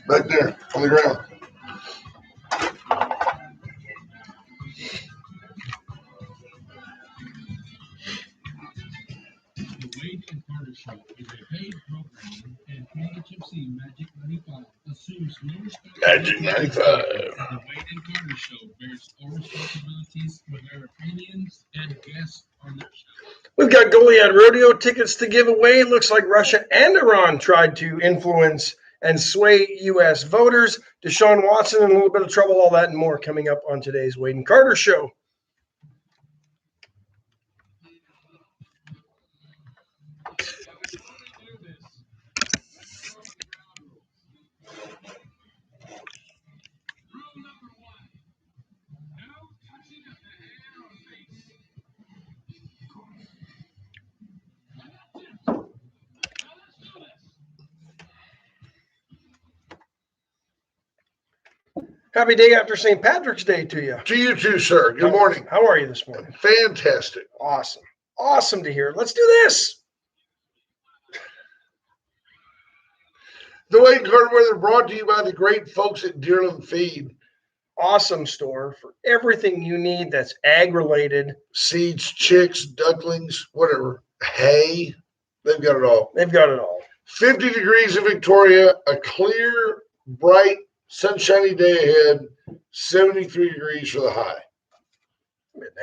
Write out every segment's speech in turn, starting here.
Right there on the ground. The Wade and Carter Show is a paid program, and KHFC Magic 95 assumes no Magic responsibility. 95. The Wade and Carter Show bears no responsibilities for their opinions and guests on the show. We've got Goliad Rodeo tickets to give away. Looks like Russia and Iran tried to influence and sway U.S. voters. Deshaun Watson in a little bit of trouble, all that and more coming up on today's Wade and Carter Show. Happy day after St. Patrick's Day to you. To you too, sir. Good morning. How are you this morning? Fantastic. Awesome. Awesome to hear. Let's do this. The Wade and Carter Weather brought to you by the great folks at Deerland Feed. Awesome store for everything you need that's ag-related. Seeds, chicks, ducklings, whatever. Hay. They've got it all. They've got it all. 50 degrees in Victoria. A clear, bright, sunshiny day ahead. 73 degrees for the high.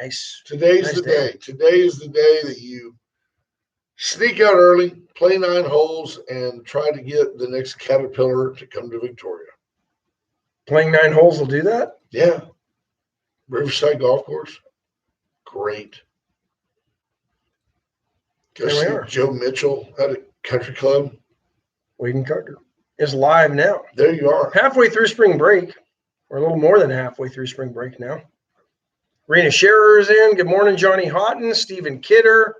Nice. Today's Nice the day. day. Today is the day that you sneak out early, play 9 holes, and try to get the next Caterpillar to come to Victoria. Playing 9 holes will do that? Yeah. Riverside Golf Course. Great. Go There we see are. Joe Mitchell at a country club. Wade and Carter is live now. There you are. Halfway through spring break. We're a little more than halfway through spring break now. Rena Scherer is in. Good morning, Johnny Houghton, Stephen Kidder,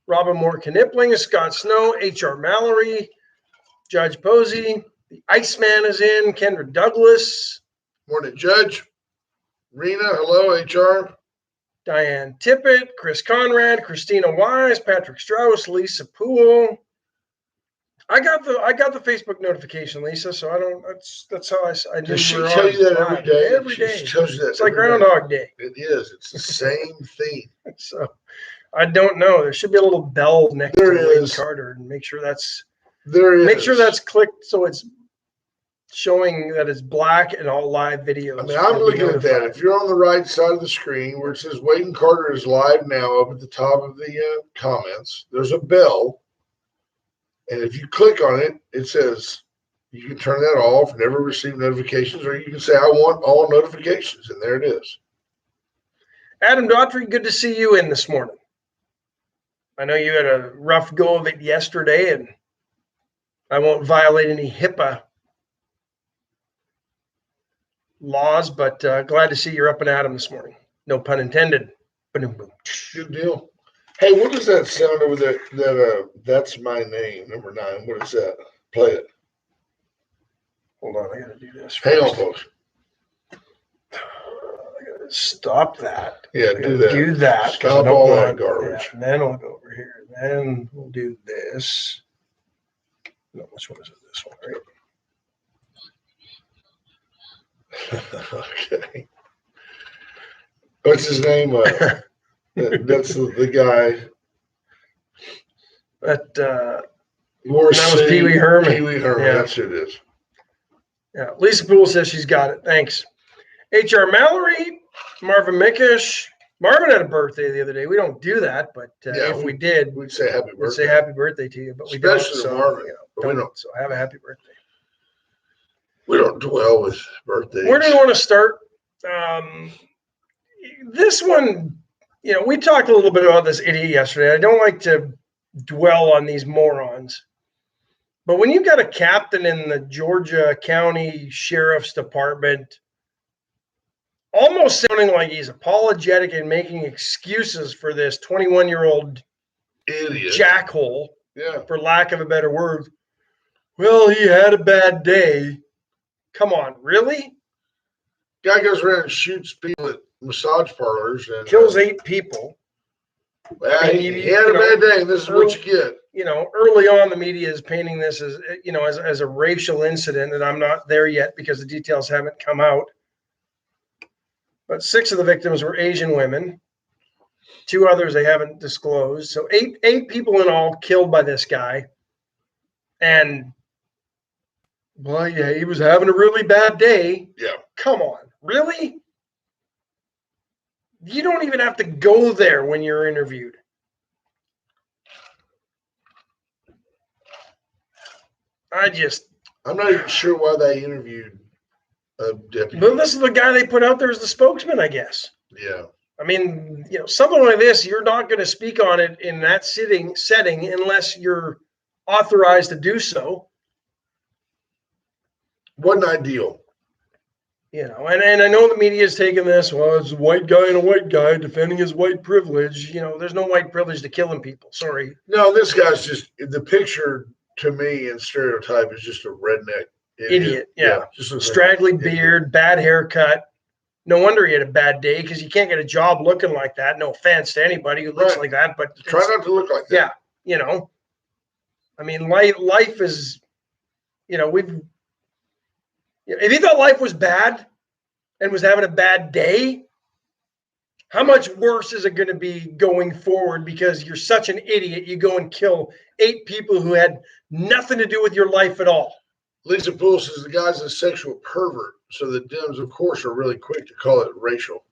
Robin Moore Knipling, Scott Snow, H.R. Mallory, Judge Posey. The Iceman is in. Kendra Douglas. Morning, Judge. Rena, hello, HR. Diane Tippett, Chris Conrad, Christina Wise, Patrick Strauss, Lisa Poole. I got the Facebook notification, Lisa. So I don't. That's how I do. Does she tell you that every day? Every day. She tells you that. It's like every day. Groundhog Day. It is. It's the same thing. So I don't know. There should be a little bell next There to Wade is. Carter, and make sure that's clicked so it's showing that it's black and all live videos. I mean, I'm will be looking at that. notified. If you're on the right side of the screen where it says Wade and Carter is live now, up at the top of the comments, there's a bell. And if you click on it, it says you can turn that off, never receive notifications, or you can say, I want all notifications. And there it is. Adam Daughtry, good to see you in this morning. I know you had a rough go of it yesterday, and I won't violate any HIPAA laws, but glad to see you're up and at 'em this morning. No pun intended. Boom, boom. Good deal. Hey, what is that sound over there? That's my name, number 9. What is that? Play it. Hold on, I gotta do this. Hang on, first. folks. I gotta stop that. Yeah, do that. Do that. 'cause I Stop don't all that want- garbage. yeah, and then I'll go over here. Then we'll do this. No, which one is it? This one, right? Okay. What's his name? That's the guy. That Morris That was C. Pee Wee Herman. Pee Wee Herman. Yeah. That's who it is. yeah. Lisa Poole says she's got it. Thanks. H.R. Mallory, Marvin Mickish. Marvin had a birthday the other day. We don't do that, but Yeah, if we did, We'd say happy we'd birthday. say happy birthday to you. But we Especially to don't. Marvin, So, but we don't. So have a happy birthday. We don't dwell with birthdays. Where do we want to start? This one, we talked a little bit about this idiot yesterday. I don't like to dwell on these morons. But when you've got a captain in the Georgia County Sheriff's Department almost sounding like he's apologetic and making excuses for this 21-year-old Idiot. jackhole, Yeah. for lack of a better word, well, he had a bad day. Come on, really? Guy goes around and shoots people at massage parlors and Kills 8 people. Well, I mean, he had a bad day, and this is what you get. early on, the media is painting this as, as a racial incident, and I'm not there yet because the details haven't come out. But 6 of the victims were Asian women. 2 others they haven't disclosed. So eight people in all killed by this guy. And, well, yeah, he was having a really bad day. Yeah. Come on. Really? You don't even have to go there when you're interviewed. I'm not even sure why they interviewed a deputy. But this is the guy they put out there as the spokesman, I guess. Yeah. I mean, something like this, you're not going to speak on it in that setting unless you're authorized to do so. Wasn't ideal. And I know the media is taking this, well, it's a white guy and a white guy defending his white privilege. There's no white privilege to killing people. Sorry. No, this guy's just, the picture to me and stereotype is just a redneck Idiot. Yeah. Just a straggly beard, bad haircut. No wonder he had a bad day because you can't get a job looking like that. No offense to anybody who looks like that, but try not to look like that. Yeah. I mean, life is, if he thought life was bad and was having a bad day, how much worse is it going to be going forward because you're such an idiot? You go and kill 8 people who had nothing to do with your life at all. Lisa Poole says the guy's a sexual pervert. So the Dems, of course, are really quick to call it racial.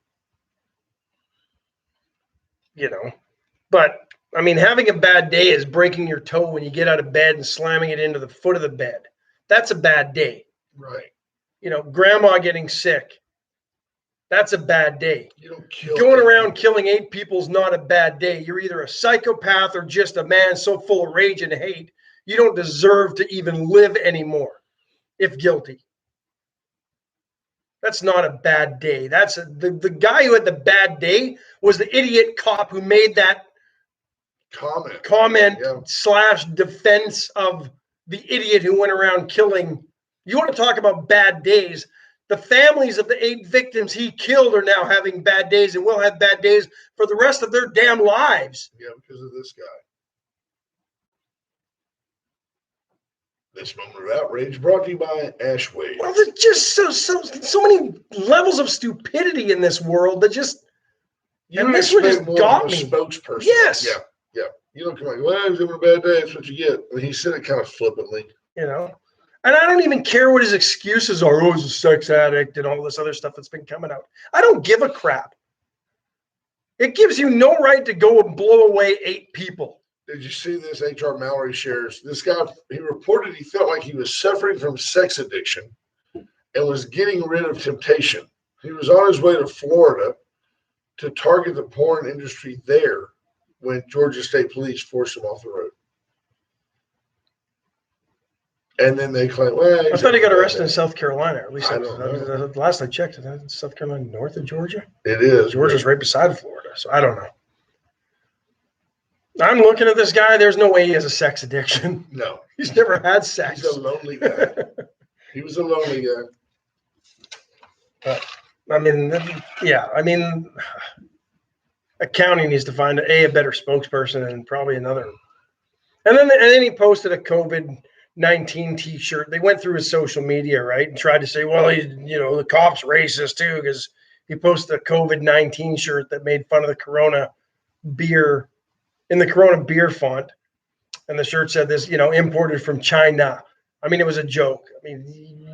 But I mean, having a bad day is breaking your toe when you get out of bed and slamming it into the foot of the bed. That's a bad day. Right. Grandma getting sick. That's a bad day. You don't kill Going around killing 8 people is not a bad day. You're either a psychopath or just a man so full of rage and hate, you don't deserve to even live anymore if guilty. That's not a bad day. That's the guy who had the bad day was the idiot cop who made that comment / defense of the idiot who went around killing. You want to talk about bad days? The families of the 8 victims he killed are now having bad days and will have bad days for the rest of their damn lives. Yeah, because of this guy. This moment of outrage brought to you by Ashway. Well, there's just so many levels of stupidity in this world that just. And this one just got me. Spokesperson. Yes. Yeah. You don't come like, well, he's having a bad day. That's what you get. And he said it kind of flippantly. And I don't even care what his excuses are. Oh, he's a sex addict and all this other stuff that's been coming out. I don't give a crap. It gives you no right to go and blow away 8 people. Did you see this? H.R. Mallory shares. This guy, he reported he felt like he was suffering from sex addiction and was getting rid of temptation. He was on his way to Florida to target the porn industry there when Georgia State Police forced him off the road. And then they claim, well, I thought he got arrested in South Carolina. At least I don't know. The last I checked, South Carolina north of Georgia. It is. Georgia's right beside Florida, so I don't know. I'm looking at this guy. There's no way he has a sex addiction. No. He's never had sex. He's a lonely guy. He was a lonely guy. I mean, a county needs to find a better spokesperson and probably another. And then he posted a COVID-19 T-shirt. They went through his social media, right, and tried to say, well, the cop's racist too because he posted a COVID-19 shirt that made fun of the Corona beer in the Corona beer font, and the shirt said this, imported from China. I mean, it was a joke. I mean,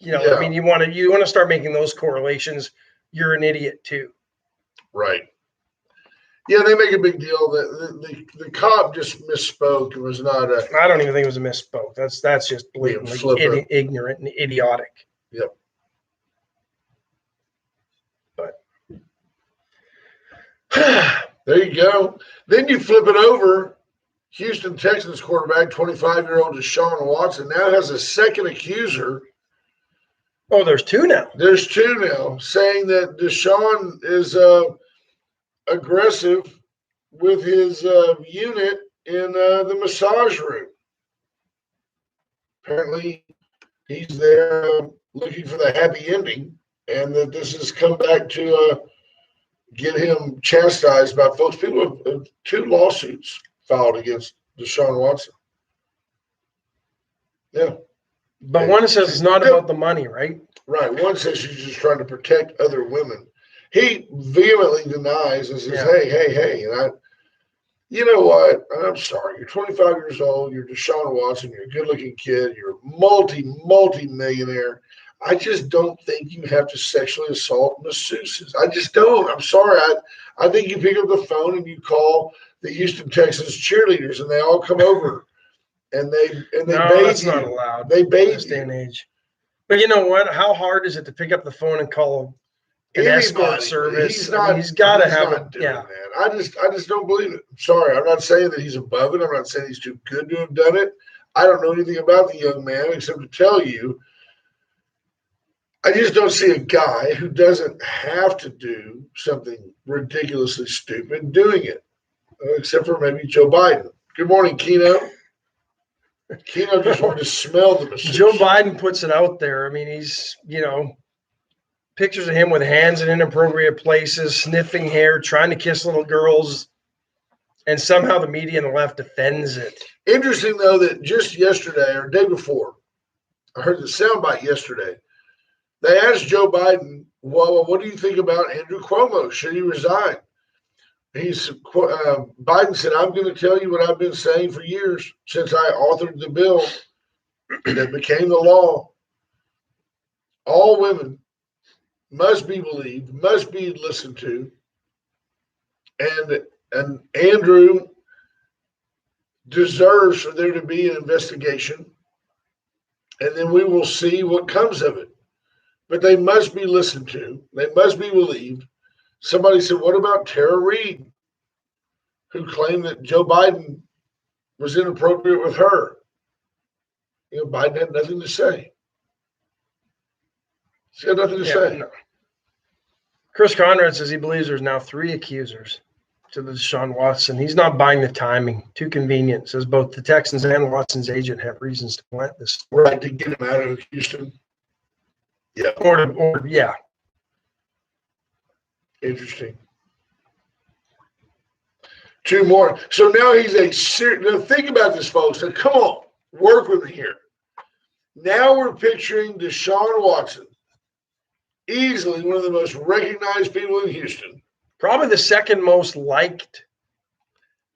I mean, you want to start making those correlations. You're an idiot too. Right. Yeah, they make a big deal that the cop just misspoke. It was not a. I don't even think it was a misspoke. That's just blatantly ignorant and idiotic. Yep. But there you go. Then you flip it over. Houston Texans quarterback, 25-year-old Deshaun Watson, now has a second accuser. Oh, there's 2 now. There's 2 now, saying that Deshaun is aggressive with his unit in the massage room. Apparently, he's there looking for the happy ending, and that this has come back to get him chastised by folks. People have 2 lawsuits filed against Deshaun Watson. Yeah, But one says it's not about the money, right? right. One says she's just trying to protect other women. He vehemently denies and says, Yeah. hey. And you know what? I'm sorry. You're 25 years old. You're Deshaun Watson. You're a good-looking kid. You're a multi-millionaire. I just don't think you have to sexually assault masseuses. I just don't. I'm sorry. I think you pick up the phone and you call the Houston Texans cheerleaders, and they all come over, and they No, bathe that's you. not allowed They in bathe this day and you. age. But you know what? How hard is it to pick up the phone and call an escort Anybody. service? He's I mean, not. he's got to he's have not it. doing Yeah. that. I just don't believe it. I'm sorry. I'm not saying that he's above it. I'm not saying he's too good to have done it. I don't know anything about the young man except to tell you, I just don't see a guy who doesn't have to do something ridiculously stupid doing it, except for maybe Joe Biden. Good morning, Keno. Keno just wanted to smell the masseuse. Joe Biden puts it out there. I mean, he's, pictures of him with hands in inappropriate places, sniffing hair, trying to kiss little girls, and somehow the media and the left defends it. Interesting, though, that just yesterday or day before, I heard the soundbite yesterday. They asked Joe Biden, well, what do you think about Andrew Cuomo? Should he resign? Biden said, I'm going to tell you what I've been saying for years since I authored the bill that became the law. All women must be believed, must be listened to. And Andrew deserves for there to be an investigation. And then we will see what comes of it. But they must be listened to. They must be believed. Somebody said, what about Tara Reid, who claimed that Joe Biden was inappropriate with her? Biden had nothing to say. He had nothing to say. No. Chris Conrad says he believes there's now 3 accusers to the Deshaun Watson. He's not buying the timing. Too convenient. Says both the Texans and Watson's agent have reasons to plant this. Right, to get him out of Houston. Yeah. Or yeah. Interesting. 2 more. So now he's now think about this, folks. Now, come on, work with me here. Now we're picturing Deshaun Watson, easily one of the most recognized people in Houston. Probably the second most liked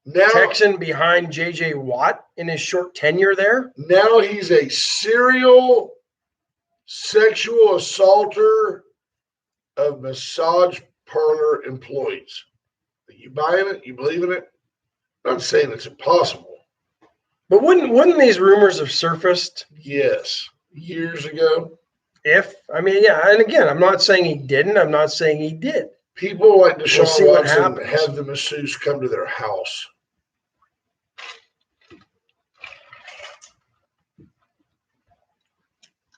Now, Texan behind J.J. Watt in his short tenure there. Now he's a serial sexual assaulter of massage parlor employees. Are you buying it? You believe in it? I'm not saying it's impossible. But wouldn't these rumors have surfaced? Yes. Years ago. Yeah. And again, I'm not saying he didn't. I'm not saying he did. People like Deshaun Watson happens. have the masseuse come to their house.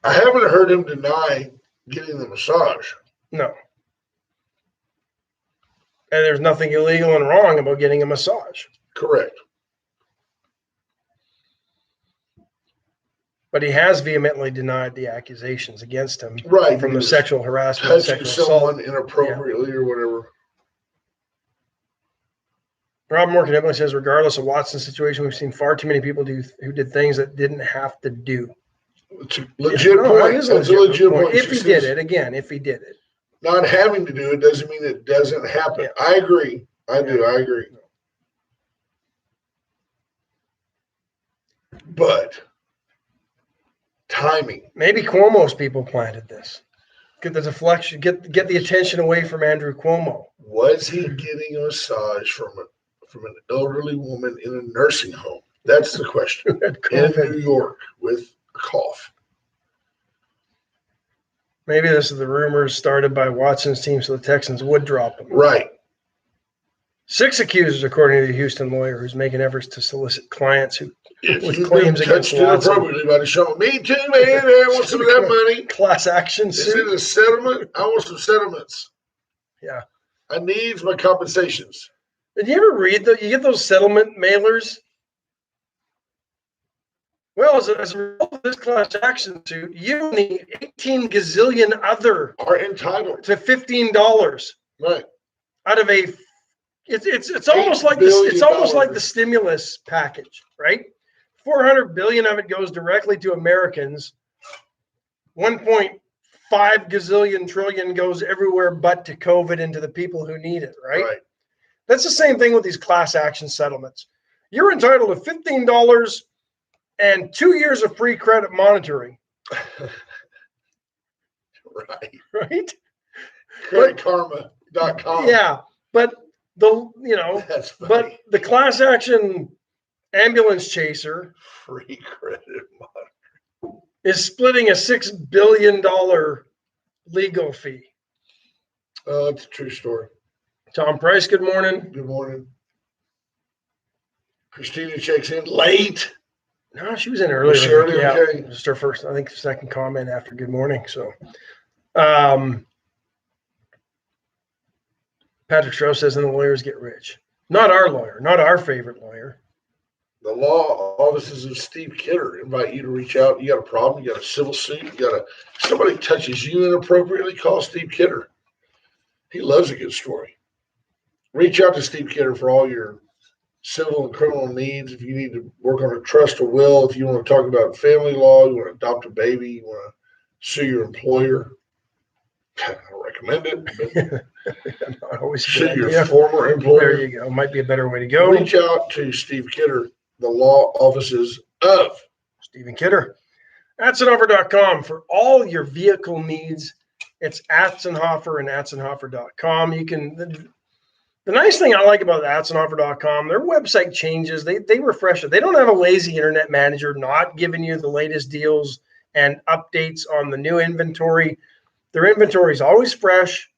I haven't heard him deny getting the massage. No. And there's nothing illegal and wrong about getting a massage. Correct. But he has vehemently denied the accusations against him Right. from the sexual harassment and Touching sexual someone assault. inappropriately or whatever. Rob Morgan Emily says, regardless of Watson's situation, we've seen far too many people who did things that didn't have to do. It's a legit point. That is That's a legit point. If he did it, again, if he did it. Not having to do it doesn't mean it doesn't happen. Yeah. I agree. I do. I agree. But timing. Maybe Cuomo's people planted this. Get the deflection, get the attention away from Andrew Cuomo. Was he getting a massage from an elderly woman in a nursing home? That's the question. In New York with a cough. Maybe this is the rumors started by Watson's team so the Texans would drop him. Right. 6 accusers, according to the Houston lawyer, who's making efforts to solicit clients with You've claims been against touched Watson. inappropriately by the show. Me too, man. I want some of that money. Class action Is suit. it a settlement? I want some settlements. Yeah. I need my compensations. Did you ever read you get those settlement mailers? Well, as a result of this class action suit, you and the 18 gazillion other Are entitled. to $15 Right. out of a It's almost like this. It's almost like the stimulus package, right? 400 billion of it goes directly to Americans. 1.5 gazillion trillion goes everywhere but to COVID and to the people who need it, right? That's the same thing with these class action settlements. You're entitled to $15 and 2 years of free credit monitoring. Right? Creditkarma.com. Yeah, but That's funny. but the class action ambulance chaser Free credit monitoring is splitting a $6 billion legal fee. It's a true story. Tom Price, good morning. Good morning. Christina checks in late. No, she was in earlier. Was she early? Yeah, Okay. just her first, I think, second comment after good morning. So, Patrick Strauss says, and the lawyers get rich. Not our lawyer, not our favorite lawyer. The law offices of Steve Kidder invite you to reach out. You got a problem, you got a civil suit, somebody touches you inappropriately, call Steve Kidder. He loves a good story. Reach out to Steve Kidder for all your civil and criminal needs. If you need to work on a trust or will, if you want to talk about family law, you want to adopt a baby, you want to sue your employer, I don't recommend it. Not always a Sue good your idea. former employer. There you go. Might be a better way to go. Reach out to Steve Kidder, the law offices of Stephen Kidder. Atzenhofer.com for all your vehicle needs. It's Atzenhofer and Atzenhofer.com. You can. The nice thing I like about Atzenhofer.com, their website changes. They refresh it. They don't have a lazy internet manager not giving you the latest deals and updates on the new inventory. Their inventory is always fresh.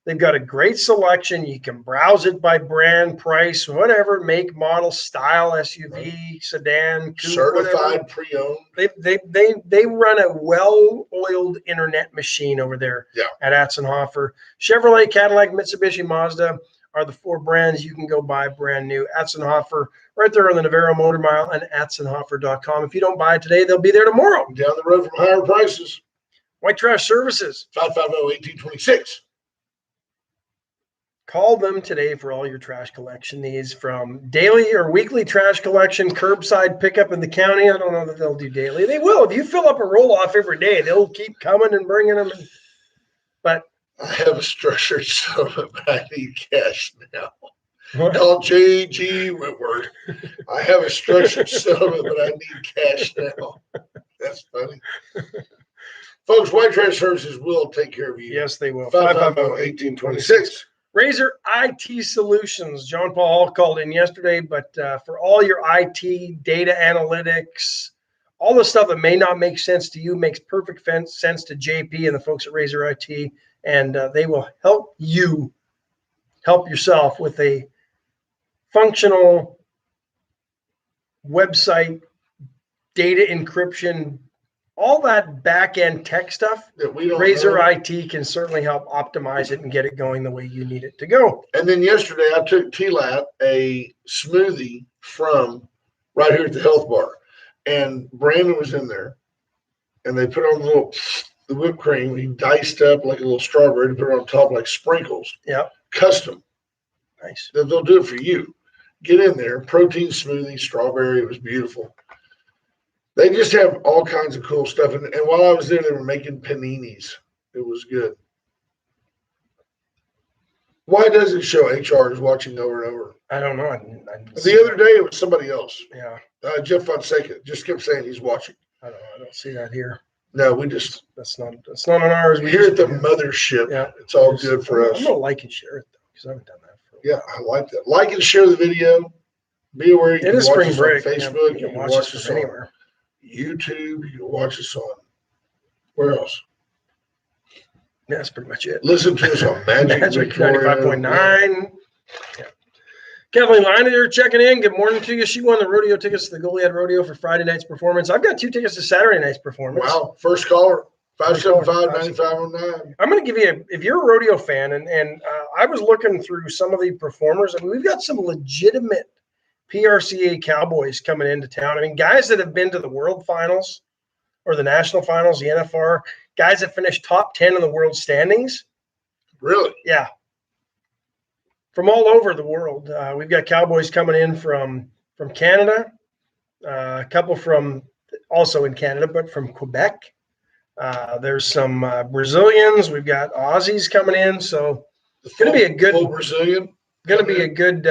They've got a great selection. You can browse it by brand, price, whatever, make, model, style, SUV, sedan, coupe, certified whatever. pre-owned. They run a well-oiled internet machine over there at Atzenhofer. Chevrolet, Cadillac, Mitsubishi, Mazda are the four brands you can go buy brand new. Atzenhofer, right there on the Navarro Motor Mile, and Atzenhofer.com. If you don't buy it today, they'll be there tomorrow. Down the road from higher prices. White Trash Services. 550-1826. Call them today for all your trash collection needs, from daily or weekly trash collection, curbside pickup in the county. I don't know that they'll do daily. They will. If you fill up a roll-off every day, they'll keep coming and bringing them. But I have a structured settlement, but I need cash now. Call J.G. Whitworth. I have a structured settlement, but I need cash now. That's funny. Folks, White Trash Services will take care of you. Yes, they will. 550-1826. Razor IT Solutions. John Paul called in yesterday, but for all your IT, data analytics, all the stuff that may not make sense to you makes perfect sense to JP and the folks at Razor IT, and they will help you help yourself with a functional website, data encryption, all that back-end tech stuff. That we don't Razor know. IT can certainly help optimize it and get it going the way you need it to go. And then yesterday I took T-Lat a smoothie from right here at the health bar. And Brandon was in there. And they put on the whipped cream. He diced up like a little strawberry to put it on top like sprinkles. Yep. Custom. Nice. They'll do it for you. Get in there. Protein smoothie, strawberry. It was beautiful. They just have all kinds of cool stuff. And while I was there, they were making paninis. It was good. Why does it show HR is watching over and over? I don't know. The other day, it was somebody else. Yeah. Jeff Fonseca just kept saying he's watching. I don't see that here. No, we just, That's not on ours. We here at the just- mothership, Yeah. it's all good for us. I'm gonna like and share it though, because I haven't done that for a Yeah, I like that. Like and share the video. Be aware you It can is watch spring us break. on Yeah, Facebook. you You can can watch us us from on anywhere. YouTube. You can watch us on, where else? Yeah, that's pretty much it. Listen to us on Magic Magic Victoria. 95.9. Yeah. Kathleen Liner checking in. Good morning to you. She won the rodeo tickets to the Goliad Rodeo for Friday night's performance. I've got 2 tickets to Saturday night's performance. Wow. First caller, 575-9509. I'm going to give you, if you're a rodeo fan, and I was looking through some of the performers, I mean, we've got some legitimate PRCA cowboys coming into town. I mean, guys that have been to the world finals or the national finals, the NFR, guys that finished top 10 in the world standings. Really? Yeah. from all over the world. We've got Cowboys coming in from Canada, a couple from also in Canada, but from Quebec. There's some Brazilians. We've got Aussies coming in. So it's going to be a good full Brazilian. Going to be a good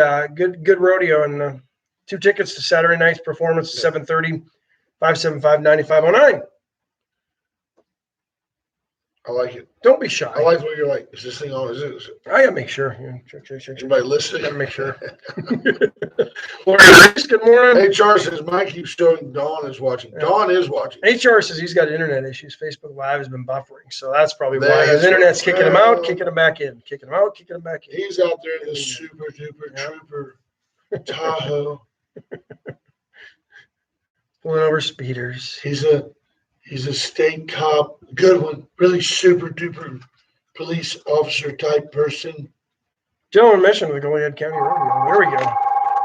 rodeo, and 2 tickets to Saturday night's performance, 7:30, 575-9509. I like it. Don't be shy. I like what you're like. Is this thing on? Is it? I gotta make sure. Yeah, check. Everybody listening? Gotta make sure. Lori Reese, good morning. HR says Mike keeps showing Dawn is watching. Yeah. Dawn is watching. HR says he's got internet issues. Facebook Live has been buffering, so that's probably why his That's internet's right. kicking him out, kicking him back in, kicking him out, kicking him back in. He's out there in the super duper trooper Tahoe. Pulling over speeders. He's a state cop, good one, really super duper police officer type person. Gentleman mission of the Goliad County Rodeo. There we go.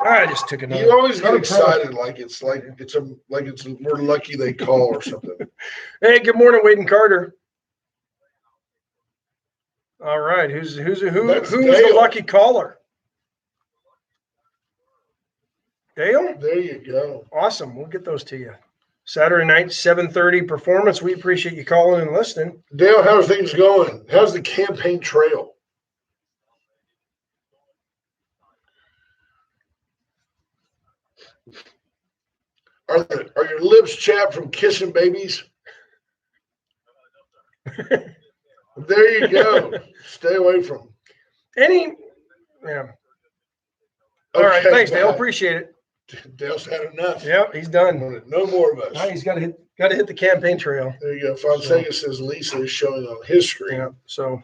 I just took another. You always get another excited like it's we're lucky they call or something. Hey, good morning, Wade and Carter. All right, who's That's the Dale. lucky caller? Dale? There you go. Awesome. We'll get those to you. Saturday night, 7:30 performance. We appreciate you calling and listening. Dale, how are things going? How's the campaign trail? Are your lips chapped from kissing babies? There you go. Stay away from them. Yeah. All right. Okay, Thanks, Dale. bye. Appreciate it. Dale's had enough. Yep, he's done. No more of us. Now he's got to hit the campaign trail. There you go. Fonseca says Lisa is showing on his screen. Yeah. So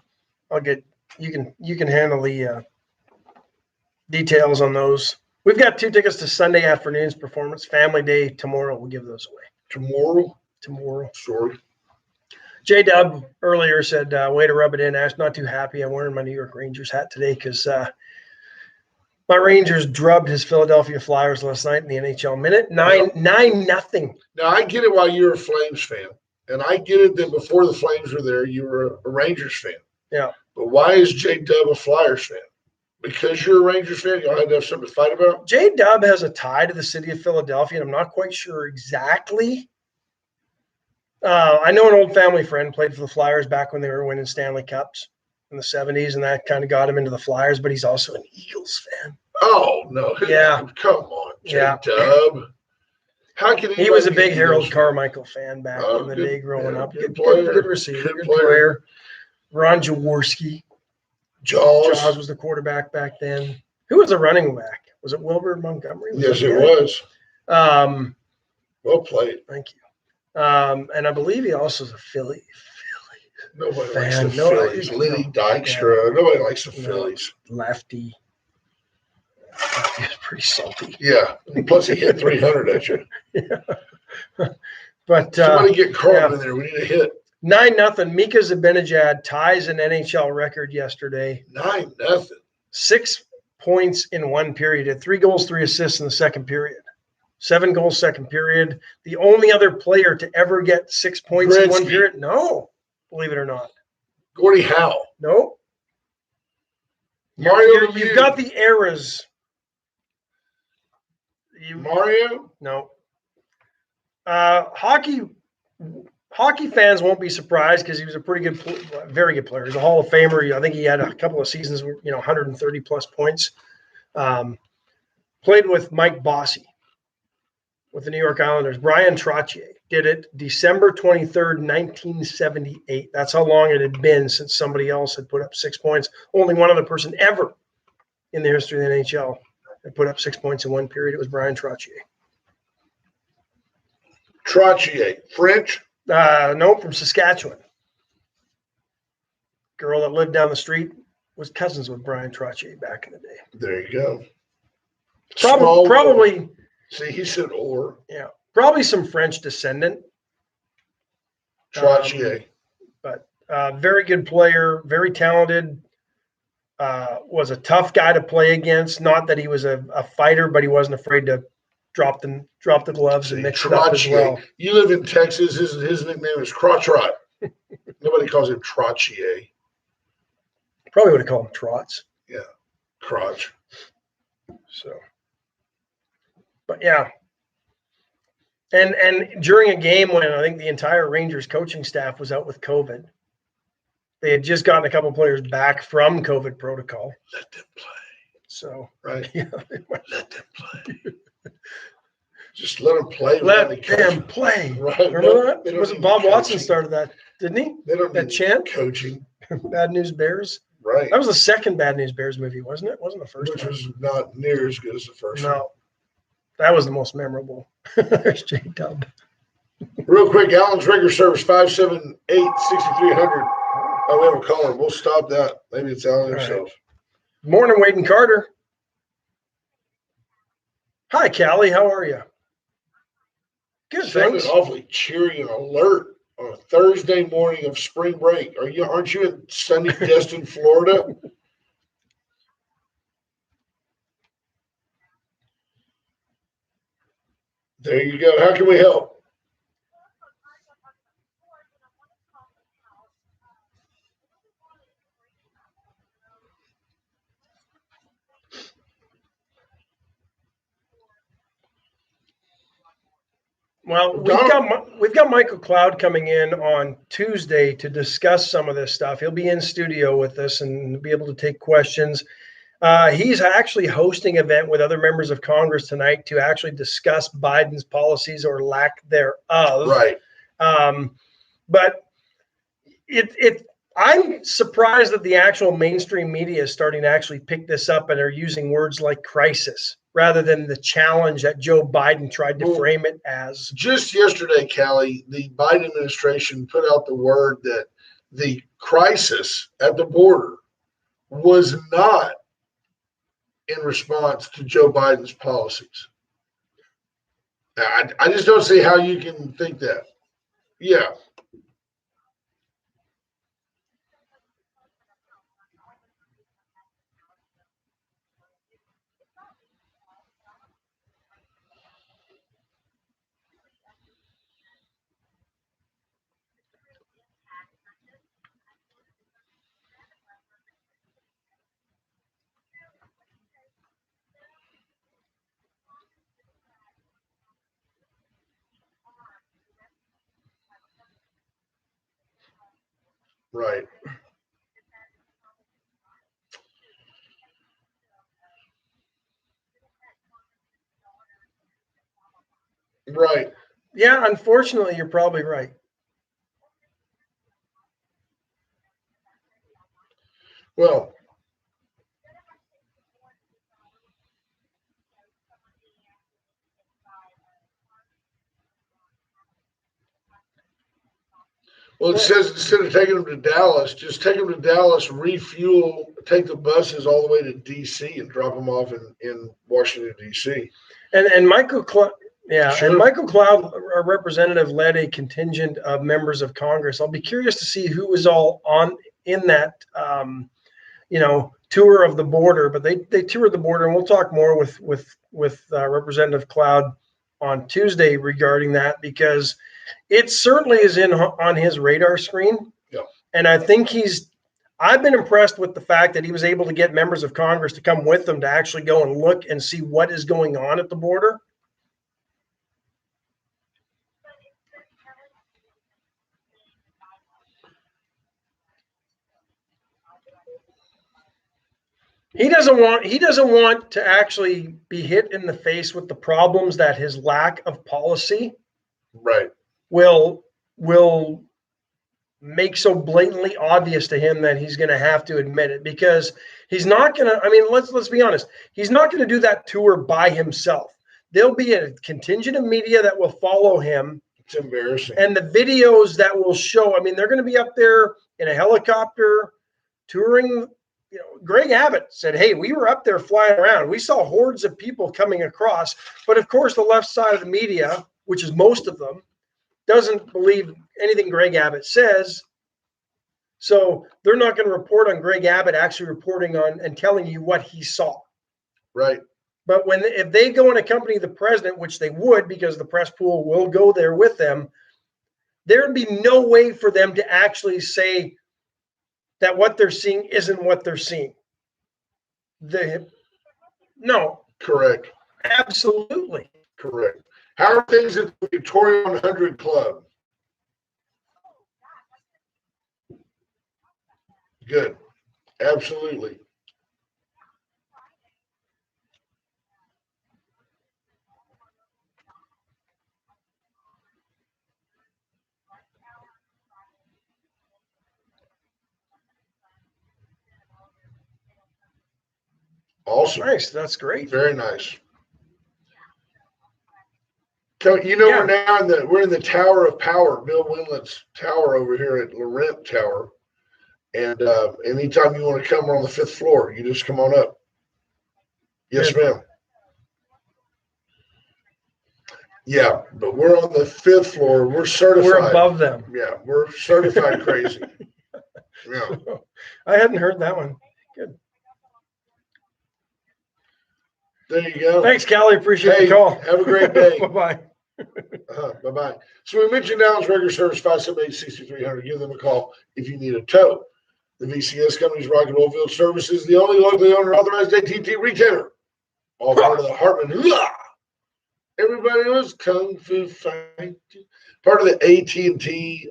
I'll get you can handle the details on those. We've got 2 tickets to Sunday afternoon's performance. Family Day tomorrow. We'll give those away. Tomorrow. Sorry. J-Dub earlier said, way to rub it in, Ash. Not too happy. I'm wearing my New York Rangers hat today because my Rangers drubbed his Philadelphia Flyers last night in the NHL minute. 9-0. Now, I get it why you're a Flames fan. And I get it that before the Flames were there, you were a Rangers fan. Yeah. But why is J-Dub a Flyers fan? Because you're a Rangers fan, you don't have something to fight about? J-Dub has a tie to the city of Philadelphia, and I'm not quite sure exactly. I know an old family friend played for the Flyers back when they were winning Stanley Cups in the 70s, and that kind of got him into the Flyers, but he's also an Eagles fan. Oh, no. Yeah. Come on, Yeah. J-Dub. How can He was a big be Harold Eagles? Carmichael fan back Oh, in the good- day growing yeah, up. good Good player. receiver, Good good player. player. Ron Jaworski. Jaws. Jaws was the quarterback back then. Who was the running back? Was it Wilbur Montgomery? Yes, that it the guy? was. Well played. Thank you. And I believe he also is a Philly. Nobody Fan. likes the No, Phillies. no. Liddy Dykstra. Nobody likes the No. Phillies. Lefty. He's pretty salty. Yeah. Plus, he hit 300 at you. But Somebody get Carlton yeah. in there. We need a hit. 9-0. Mika Zibanejad ties an NHL record yesterday. 9-0. 6 points in one period. Had 3 goals, 3 assists in the second period. 7 goals second period. The only other player to ever get 6 points in one Gretzky. period. No, believe it or not. Gordie Howe. No. Mario Lemieux. You've got the eras. Mario? No. Hockey fans won't be surprised because he was a pretty good, very good player. He's a Hall of Famer. I think he had a couple of seasons, 130 plus points. Played with Mike Bossy with the New York Islanders. Brian Trottier did it December 23rd, 1978. That's how long it had been since somebody else had put up 6 points. Only one other person ever in the history of the NHL had put up 6 points in one period. It was Brian Trottier. Trottier. French? No, from Saskatchewan. Girl that lived down the street was cousins with Brian Trottier back in the day. There you go. Small Probably, world. See, he said or. yeah, probably some French descendant. Trottier. But very good player, very talented. Was a tough guy to play against. Not that he was a fighter, but he wasn't afraid to drop the gloves and mix it up as well. You live in Texas. His nickname is Crottrot. Nobody calls him Trottier. Probably would have called him Trots. crotch. So, but yeah. And during a game when I think the entire Rangers coaching staff was out with COVID, they had just gotten a couple players back from COVID protocol. Let them play. So, Right. yeah, Let them play. Just let them play. let without the them coach. play. Right. Remember They that? don't Was it need Bob Watson coaching. started that, didn't he? They don't That need chant? coaching. Bad News Bears. Right. That was the second Bad News Bears movie, wasn't it? Wasn't the first Which one? was not near as good as the first one. No. That was the most memorable. There's J-Dub. Real quick, Allen's regular service 578-6300. Oh, we have a caller. We'll stop that. Maybe it's Allen All himself. Morning, Wade and Carter. Hi, Callie. How are you? Good, Sounded thanks. awfully cheery and alert on a Thursday morning of spring break. Aren't you in sunny Destin, Florida? There you go. How can we help? Well, we've got Michael Cloud coming in on Tuesday to discuss some of this stuff. He'll be in studio with us and be able to take questions. He's actually hosting an event with other members of Congress tonight to actually discuss Biden's policies or lack thereof. Right. But I'm surprised that the actual mainstream media is starting to actually pick this up and are using words like crisis rather than the challenge that Joe Biden tried to frame it as. Just yesterday, Callie, the Biden administration put out the word that the crisis at the border was not in response to Joe Biden's policies. I just don't see how you can think that. Yeah. Right. Right. Yeah, unfortunately, you're probably right. Well, it says instead of taking them to Dallas, just take them to Dallas, refuel, take the buses all the way to D.C. and drop them off in Washington, D.C. And Michael Cloud, Sure. and Michael Cloud, our representative, led a contingent of members of Congress. I'll be curious to see who was all in that, tour of the border. But they toured the border, and we'll talk more with Representative Cloud on Tuesday regarding that, because it certainly is on his radar screen. Yeah. And I think I've been impressed with the fact that he was able to get members of Congress to come with them to actually go and look and see what is going on at the border. He doesn't want to actually be hit in the face with the problems that his lack of policy Right. will make so blatantly obvious to him that he's going to have to admit it, because he's not going to, let's be honest. He's not going to do that tour by himself. There'll be a contingent of media that will follow him. It's embarrassing. And the videos that will show, they're going to be up there in a helicopter touring. Greg Abbott said, hey, we were up there flying around. We saw hordes of people coming across. But of course, the left side of the media, which is most of them, doesn't believe anything Greg Abbott says. So they're not going to report on Greg Abbott actually reporting on and telling you what he saw. Right. But if they go and accompany the president, which they would, because the press pool will go there with them, there'd be no way for them to actually say that what they're seeing isn't what they're seeing. No, Correct. absolutely. Correct. How are things at the Victoria 100 Club? Good. Absolutely. Awesome. Nice. That's great. Very nice. So, you know, we're in the Tower of Power, Bill Winlet's tower over here at Laurent Tower. And anytime you want to come, we're on the 5th floor. You just come on up. Yes, ma'am. Yeah, but we're on the 5th floor. We're certified. We're above them. Yeah, we're certified crazy. Yeah. I hadn't heard that one. Good. There you go. Thanks, Callie. Appreciate Hey, the call. have a great day. Bye-bye. Bye-bye. So we mentioned Allen's regular service, 578-6300. Give them a call if you need a tow. The VCS Company's Rocket Oilfield Services, the only locally owned and authorized AT&T retailer. All part of the Hartman. Everybody was Kung Fu Fighting. Part of the AT&T.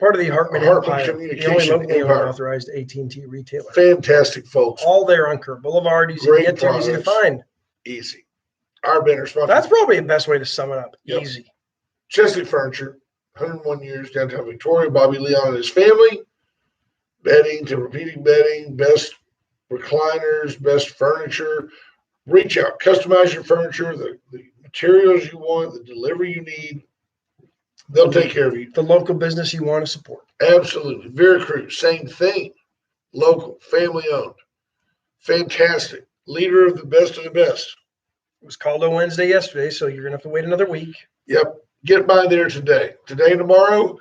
Part of the Hartman Empire, the only Communication locally owned Empire. authorized AT&T retailer. Fantastic folks. All there on Kerr Boulevard, easy to get to, easy to find. Easy. Our banner sponsor. That's probably the best way to sum it up. Yep. Easy. Chesley Furniture, 101 years, downtown Victoria. Bobby Leon and his family. Bedding to repeating bedding, best recliners, best furniture. Reach out, customize your furniture, the materials you want, the delivery you need. They'll take care of you. The local business you want to support. Absolutely. Veracruz, same thing. Local, family owned. Fantastic. Leader of the best of the best. It was called a Wednesday yesterday, so you're going to have to wait another week. Yep. Get by there today. Today and tomorrow,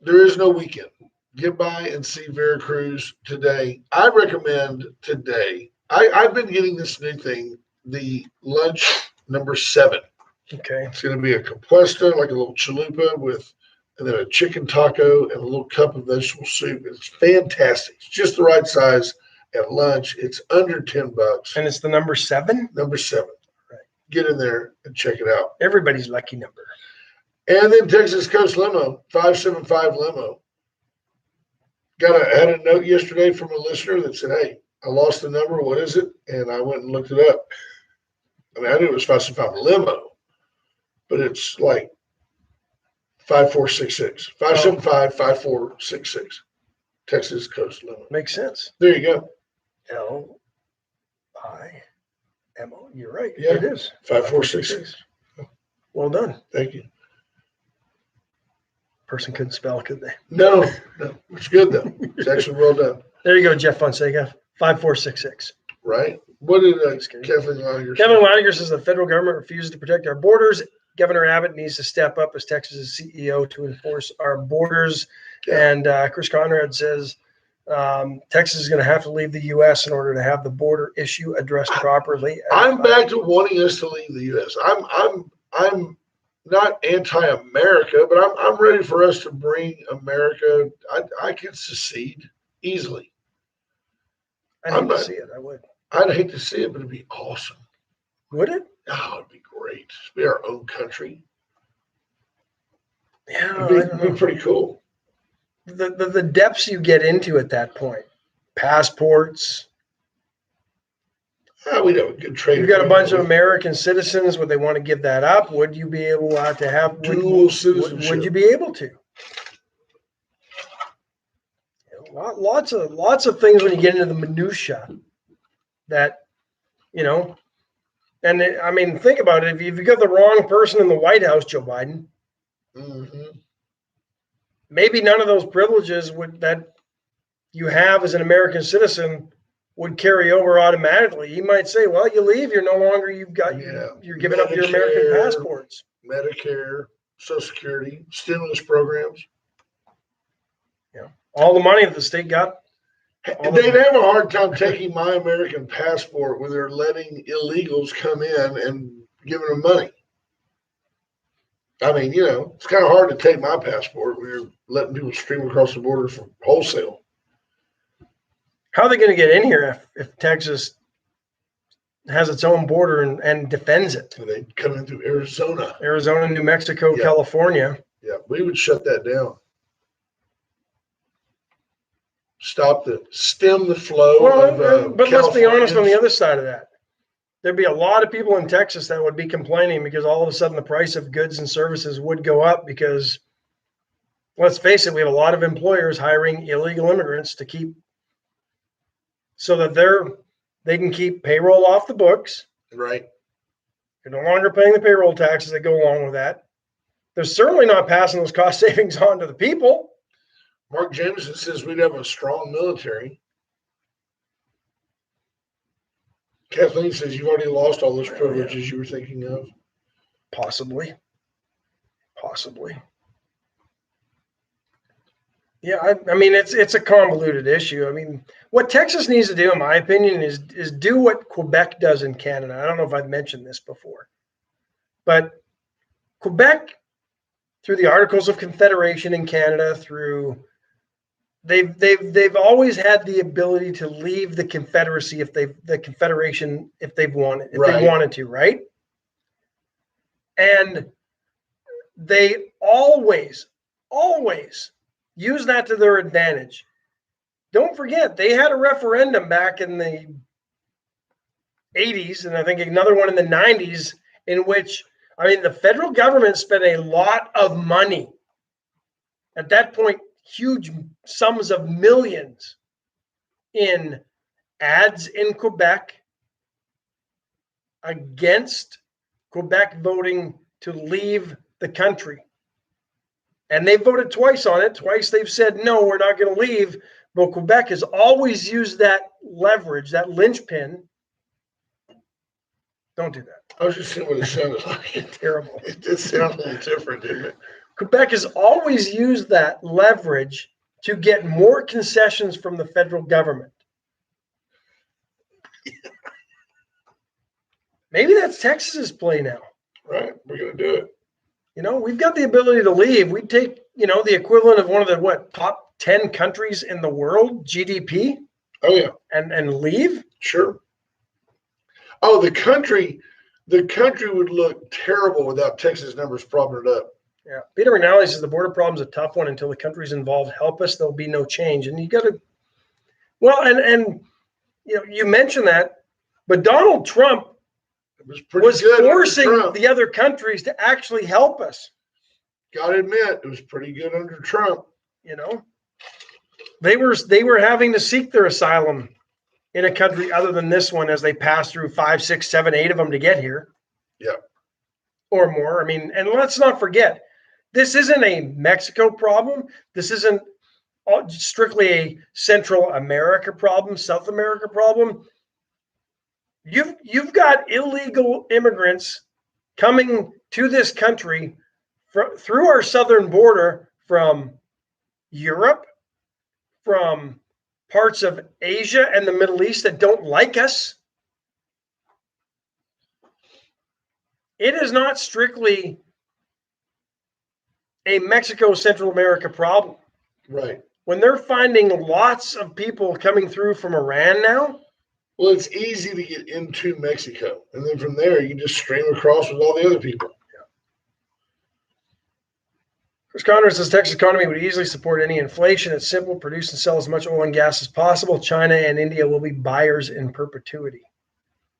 there is no weekend. Get by and see Veracruz today. I recommend today. I've been getting this new thing, the lunch number 7. Okay. It's going to be a compuesta, like a little chalupa and then a chicken taco and a little cup of vegetable soup. It's fantastic. It's just the right size at lunch. It's under $10. And it's the number 7? Number 7. Right. Get in there and check it out. Everybody's lucky number. And then Texas Coast Limo, 575 Limo. Had a note yesterday from a listener that said, hey, I lost the number. What is it? And I went and looked it up. I mean, I knew it was 575 Limo, but it's like 5466. 575 5466. Texas Coast Limo. Makes sense. There you go. L-I-M-O. You're right. Yeah. It is. 5466. Well done. Thank you. Person couldn't spell, could they? No. It's good, though. It's actually well done. There you go, Jeff Fonseca. 5466. Right? What did kidding. Kevin Langer say? Kevin Leininger says the federal government refuses to protect our borders. Governor Abbott needs to step up as Texas' CEO to enforce our borders. Yeah. And Chris Conrad says Texas is going to have to leave the U.S. in order to have the border issue addressed properly. I'm back to wanting us to leave the U.S. I'm not anti-America, but I'm ready for us to bring America. I can secede easily. I'd hate to see it. I would. I'd hate to see it, but it'd be awesome. Would it? Oh, it'd be great. It'd be our own country. Yeah, It'd be pretty cool. The depths you get into at that point. Passports. We have a good trade. You've got a bunch of American citizens. Would they want to give that up? Would you be able to have dual citizenship? Would you be able to? Lots of things when you get into the minutia that, and I mean, think about it. If you've got the wrong person in the White House, Joe Biden, maybe none of those privileges that you have as an American citizen would carry over automatically. He might say, well, you leave, you're no longer, you're giving up your American passports. Medicare, Social Security, stimulus programs. Yeah. All the money that the state got. They'd have a hard time taking my American passport when they're letting illegals come in and giving them money. I mean, it's kind of hard to take my passport when you're letting people stream across the border for wholesale. How are they going to get in here if Texas has its own border and defends it? And they come in through Arizona. Arizona, New Mexico, Yeah. California. Yeah, we would shut that down. Stem the flow of But let's be honest on the Californians. other side of that. There'd be a lot of people in Texas that would be complaining because all of a sudden the price of goods and services would go up because, let's face it, we have a lot of employers hiring illegal immigrants to keep so that they can keep payroll off the books. Right. They're no longer paying the payroll taxes that go along with that. They're certainly not passing those cost savings on to the people. Mark Jameson says we'd have a strong military. Kathleen says you've already lost all those privileges you were thinking of. Possibly. Yeah, I mean it's a convoluted issue. I mean, what Texas needs to do, in my opinion, is do what Quebec does in Canada. I don't know if I've mentioned this before, but Quebec, through the Articles of Confederation in Canada, they've always had the ability to leave the Confederacy if they've wanted to, right? And they always use that to their advantage. Don't forget, they had a referendum back in the 80s, and I think another one in the 90s, in which, I mean, the federal government spent a lot of money. At that point, huge sums of millions in ads in Quebec against Quebec voting to leave the country. And they voted twice on it. Twice they've said, no, we're not going to leave. But Quebec has always used that leverage, that linchpin. Don't do that. I was just saying what it sounded like. Terrible. It did sound a little different, didn't it? Quebec has always used that leverage to get more concessions from the federal government. Maybe that's Texas's play now. Right. We're going to do it. You know, we've got the ability to leave. We'd take, the equivalent of one of the, top 10 countries in the world, GDP. Oh, yeah. And leave? Sure. Oh, the country would look terrible without Texas numbers propping it up. Yeah. Peter McNally says the border problem's a tough one. Until the countries involved help us, there'll be no change. And you got to, you mentioned that, but Donald Trump was forcing the other countries to actually help us. Gotta admit, it was pretty good under Trump. They were having to seek their asylum in a country other than this one as they passed through 5, 6, 7, 8 of them to get here. Yeah. Or more. I mean, and let's not forget, this isn't a Mexico problem. This isn't strictly a Central America problem, South America problem. You've got illegal immigrants coming to this country through our southern border from Europe, from parts of Asia and the Middle East that don't like us. It is not strictly a Mexico, Central America problem. Right. When they're finding lots of people coming through from Iran now. Well, it's easy to get into Mexico. And then from there, you can just stream across with all the other people. Yeah. Chris Conrad says Texas economy would easily support any inflation. It's simple. Produce and sell as much oil and gas as possible. China and India will be buyers in perpetuity.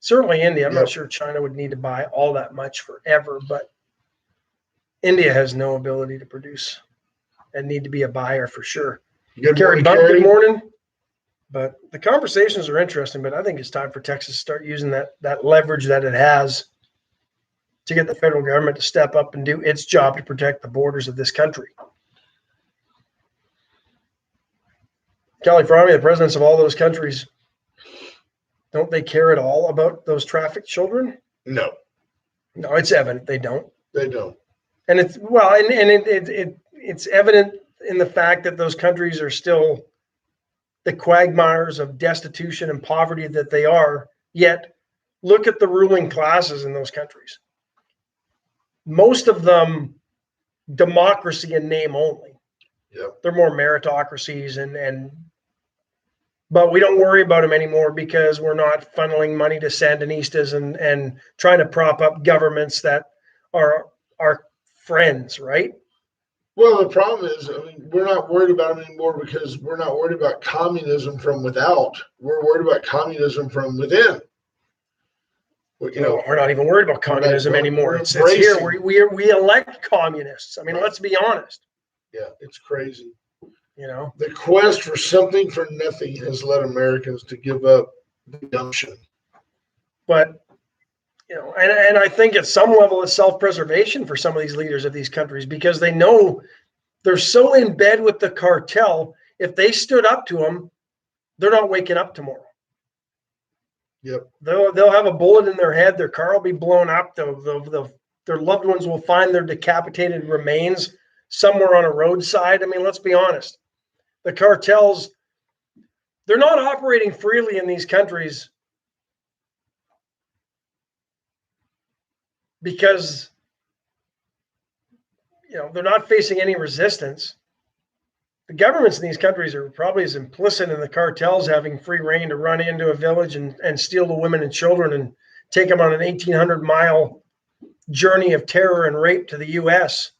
Certainly India. I'm not sure China would need to buy all that much forever, but India has no ability to produce and need to be a buyer for sure. Gary Bump, good morning. But the conversations are interesting, but I think it's time for Texas to start using that leverage that it has to get the federal government to step up and do its job to protect the borders of this country. California, the presidents of all those countries, don't they care at all about those trafficked children? No. No, it's evident they don't. They don't. And it's it's evident in the fact that those countries are still the quagmires of destitution and poverty that they are. Yet, look at the ruling classes in those countries. Most of them, democracy in name only. Yeah. They're more meritocracies and but we don't worry about them anymore because we're not funneling money to Sandinistas and trying to prop up governments that are our friends, right? Well, the problem is, I mean, we're not worried about them anymore because we're not worried about communism from without. We're worried about communism from within. Well, you know, We're not even worried about communism anymore. It's here. We elect communists. I mean, let's be honest. Yeah, it's crazy. You know, The quest for something for nothing has led Americans to give up the gumption. but you know, and I think at some level it's self-preservation for some of these leaders of these countries because they know they're so in bed with the cartel. If they stood up to them, they're not waking up tomorrow. Yep. They'll have a bullet in their head. Their car will be blown up. Their loved ones will find their decapitated remains somewhere on a roadside. I mean, let's be honest. The cartels, they're not operating freely in these countries because, you know, they're not facing any resistance. The governments in these countries are probably as implicit in the cartels having free reign to run into a village and steal the women and children and take them on an 1,800-mile journey of terror and rape to the U.S.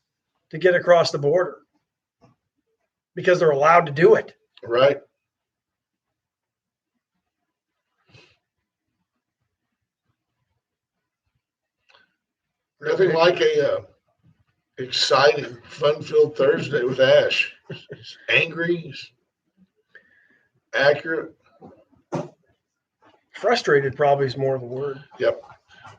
to get across the border because they're allowed to do it. Right. Nothing like a exciting, fun-filled Thursday with Ash. He's angry, he's accurate. Frustrated probably is more the word. Yep.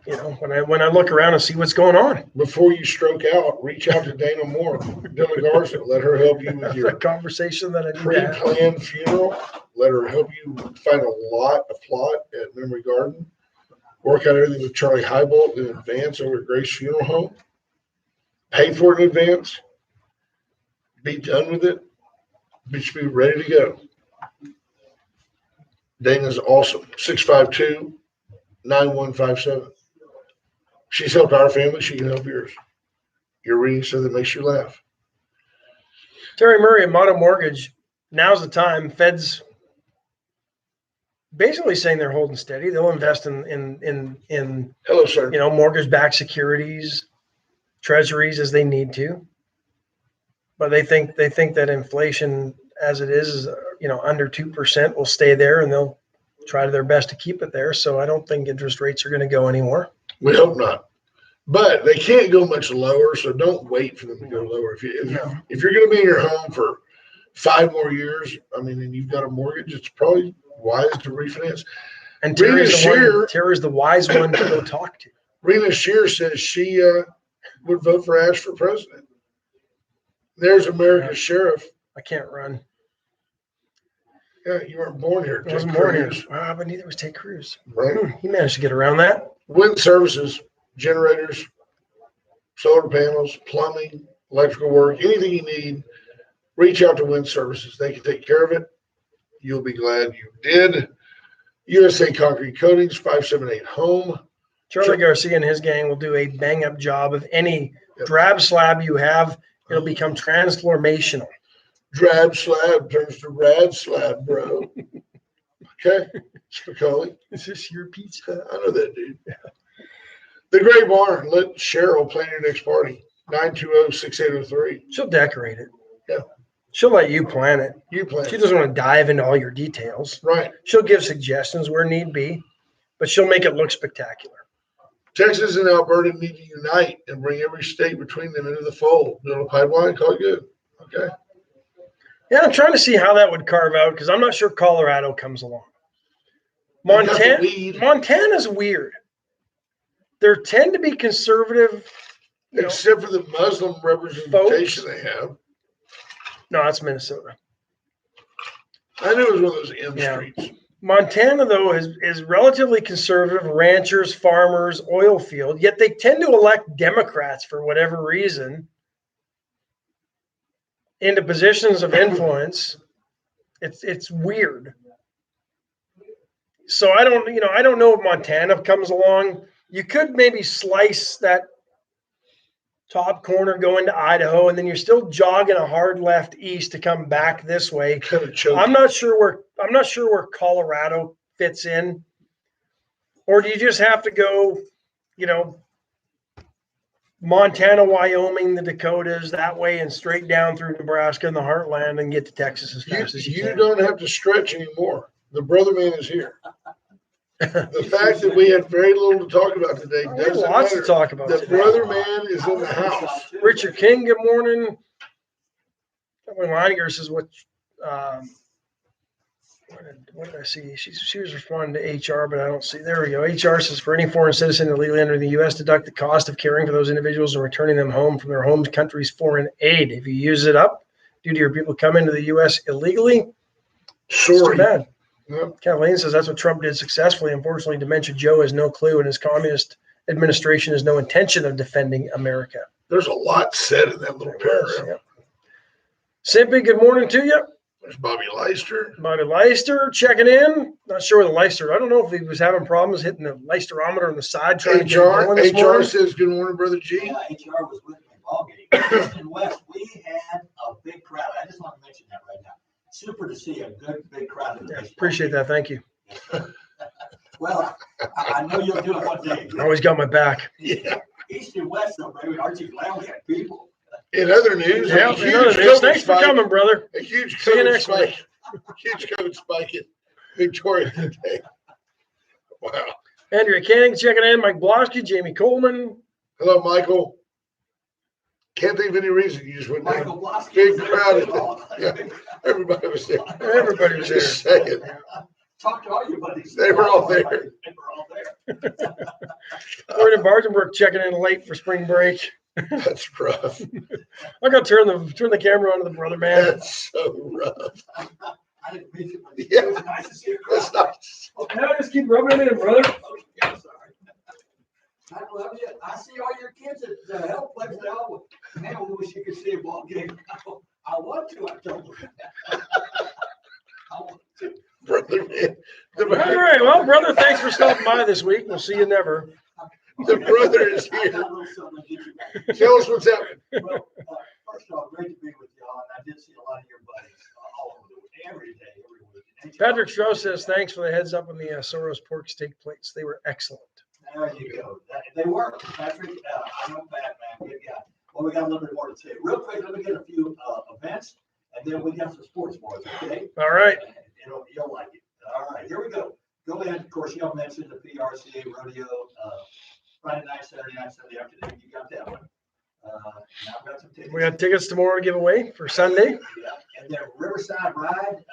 You know, when I look around and see what's going on. Before you stroke out, reach out to Dana Moore, Dilla Garza. Let her help you with The your conversation that I need to have. pre-planned funeral. Let her help you find a plot at Memory Garden. Work out everything with Charlie Heibolt in advance over at Grace Funeral Home. Pay for it in advance. Be done with it. We should be ready to go. Dana's awesome. 652-9157. She's helped our family. She can help yours. Your reading so that makes you laugh. Terry Murray at Motto Mortgage. Now's the time. Fed's basically saying they're holding steady. They'll invest in Hello, sir. you know, mortgage-backed securities, treasuries as they need to. But they think that inflation as it is, you know, under 2% will stay there and they'll try their best to keep it there. So I don't think interest rates are going to go anywhere. We hope not. But they can't go much lower, so don't wait for them to go lower. If you're going to be in your home for 5 more years, I mean, and you've got a mortgage, it's probably wise to refinance. And Terry's the wise one to go talk to. Rena Shear says she would vote for Ash for president. There's America's sheriff. I can't run. Yeah, you weren't born here. I wasn't born here. But neither was Ted Cruz. Right. He managed to get around that. Wind services, generators, solar panels, plumbing, electrical work, anything you need, reach out to Wind Services. They can take care of it. You'll be glad you did. USA Concrete Coatings, 578-HOME. Charlie Garcia and his gang will do a bang-up job of any drab slab you have. It'll become transformational. Drab slab turns to rad slab, bro. Okay, Spicoli. Is this your pizza? I know that, dude. The Gray Barn. Let Cheryl plan your next party. 920-6803. She'll decorate it. Yeah. She'll let you plan it. You plan. She doesn't want to dive into all your details. Right. She'll give suggestions where need be, but she'll make it look spectacular. Texas and Alberta need to unite and bring every state between them into the fold. Build a pipeline, call it good. Okay. Yeah, I'm trying to see how that would carve out because I'm not sure Colorado comes along. Montana's weird. They tend to be conservative. Except for the Muslim representation they have. No, that's Minnesota. I knew it was one of those M streets. Montana, though, is relatively conservative, ranchers, farmers, oil field, yet they tend to elect Democrats for whatever reason into positions of influence. It's weird. So I don't know if Montana comes along. You could maybe slice that top corner going to Idaho, and then you're still jogging a hard left east to come back this way. Kind of choke. I'm not sure where Colorado fits in. Or do you just have to go, Montana, Wyoming, the Dakotas, that way, and straight down through Nebraska and the heartland and get to Texas as fast as you You can? don't have to stretch anymore. The brother man is here. The fact that we had very little to talk about today We have doesn't lots to matter. talk about The today. brother man is in the house. Richard King, good morning. Kevin Leininger says, what did I see? She was responding to HR, but I don't see. There we go. HR says, for any foreign citizen illegally entering the U.S., deduct the cost of caring for those individuals and returning them home from their home country's foreign aid. If you use it up due to your people come into the U.S. illegally, it's too Sorry. bad. Yep. Kathleen says that's what Trump did successfully. Unfortunately, Dementia Joe has no clue, and his communist administration has no intention of defending America. There's a lot said in that little paragraph. Yep. Simpy, good morning to you. There's Bobby Leister. Bobby Leister checking in. Not sure where the Leister. I don't know if he was having problems hitting the Leisterometer on the side trying to get it going this HR morning. says, good morning, Brother G. Yeah, HR was with me ball game. East and West, we had a big crowd. I just want to mention that right now. Super to see a good big crowd in the Yeah, baseball appreciate game. that. Thank you. Well, I know you'll do it one day. I always got my back. Yeah. East and West, though, baby, aren't you glad we had people? In other news, Yeah, a huge another news. COVID Thanks for spike. coming, brother. A huge See you COVID next week. spike. Huge COVID spike in Victoria today. Wow. Andrea Canning checking in. Mike Blosky, Jamie Coleman. Hello, Michael. Can't think of any reason you just went down. Michael Blosky. Big was there crowd. too. Yeah. Everybody was there. Everybody was there. Just saying. Talk to all your buddies. They were all there. They were all there. Gordon Bargenbrook checking in late for spring break. That's rough. I got to turn the camera on to the brother man. That's so rough. I didn't mean to, but Yeah. it was nice to see a crowd. That's nice. Now just keep rubbing it in, brother. Okay, I'm sorry. I love you. I see all your kids at the health place now. Man, I wish you could see a ball game. I want to, I told them. I want to. Brother man. All right. Well, brother, thanks for stopping by this week. We'll see you never. The brother is I here. got a little something to get you back. Tell us what's happening. Well, first off, great to be with y'all, and I did see a lot of your buddies all over the week, every day, every week. And Patrick Strauss says thanks for the heads up on the Soros pork steak plates. They were excellent. There you go. They work, Patrick. I know Pat, man, good guy. Well, we got a little bit more to say. Real quick, let me get a few events, and then we got some sports for us, okay? All right. You'll like it. All right, here we go. Go ahead. Of course, y'all mentioned the PRCA rodeo, Friday night, Saturday night, Sunday afternoon. You got that one. Now I've got some tickets. We got tickets tomorrow to give away for Sunday. Yeah, and then Riverside Ride,